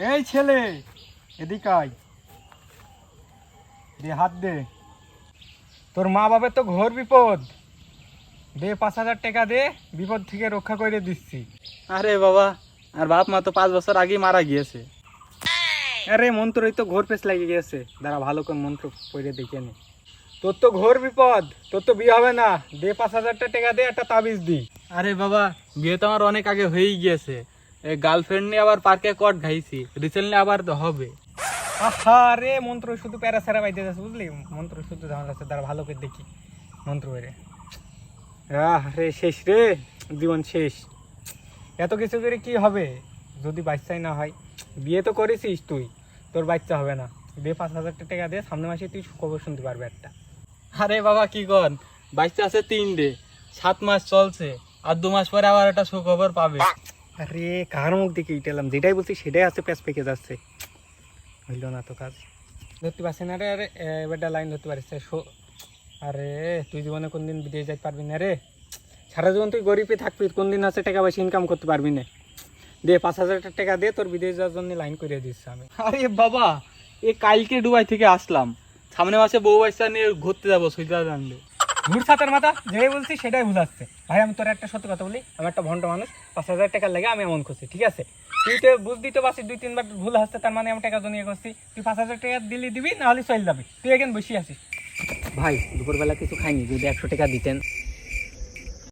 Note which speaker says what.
Speaker 1: এই ছেলে, এদিকে আয়, দে হাত দে। তোর মা বাবার তো ঘোর বিপদ, দে 5,000 টাকা দে, বিপদ থেকে রক্ষা করে দিচ্ছি।
Speaker 2: আরে বাবা, আর বাপ মা তো 5 বছর আগেই মারা গিয়েছে।
Speaker 1: আরে মন্ত্রই তো ঘোর পেছ লাগিয়ে গেছে, দাঁড়া ভালো করে মন্ত্র পড়ে দেখে নে। তোর তো ঘোর বিপদ, তোর তো বিয়ে হবে না, দে 5,000 টাকা দে, একটা তাবিজ দি।
Speaker 2: আরে বাবা, বিয়ে তো আমার অনেক আগে হয়েই গিয়েছে। এই গার্লফ্রেন্ড নিয়ে আবার পার্কে কট খাইছি, রিসেন্টলি আবার তো হবে।
Speaker 1: আহা রে, মন্ত্র শুধু প্যারা স্যারা বাইতে যাচ্ছে, বুঝলি? মন্ত্র শুধু ঝামেলা আছে, দাঁড়া ভালো করে দেখি মন্ত্র বেড়ে। রে শেষ রে, জীবন শেষ। এত কিছু করে কি হবে যদি বাচ্চাই না হয়? বিয়ে তো করেছিস তুই, তোর বাচ্চা হবে না। দে 5,000 টাকা দে, সামনে মাসে তুই খবর শুনতে পারবে একটা।
Speaker 2: আরে বাবা কি কন, বাচ্চা আছে 3 ডে, 7 মাস চলছে, আর 2 মাস পরে আবার একটা সুখবর পাবে।
Speaker 1: আরে কার মুখ দেখে ইটেলাম, যেটাই বলছি সেটাই আছে, প্যাঁচ পেকে যাচ্ছে। হইল না তো কাজ, ধরতে পারছি না রে। আরে এবারটা লাইন ধরতে পারিস। আরে তুই জীবনে কোনদিন বিদেশ যাইতে পারবি না রে, সারা জীবন তুই গরিবই থাকবি, কোনদিন আছে টাকা পয়সা ইনকাম করতে পারবি না। দে 5,000 টাকা দে, তোর বিদেশ যাওয়ার জন্য লাইন করে দিচ্ছি আমি।
Speaker 2: আরে বাবা, এ কালকে দুবাই থেকে আসলাম, সামনে মাসে বউ বাচ্চা নিয়ে ঘুরতে যাবো সুইজারল্যান্ডে।
Speaker 1: ঘুর ছাতার মাথা, যেটাই বলছি সেটাই ভুলাচ্ছে। ভাই আমি তোর একটা সত্যি কথা বলি, আমি একটা ভণ্ড মানুষ, 5,000 টাকা লাগে আমি এমন করছি, ঠিক আছে? তুই তো বুঝ দিতে পারছিস 2-3 বার ভুল আসছে, তার মানে আমি টাকা জমিয়ে করছি। তুই 5,000 টাকা দিবি, না হলে চলে যাবি। তুই এখানে বসে আছিস। ভাই দুপুরবেলা কিছু খাইনি, যদি 100 টাকা দিতেন।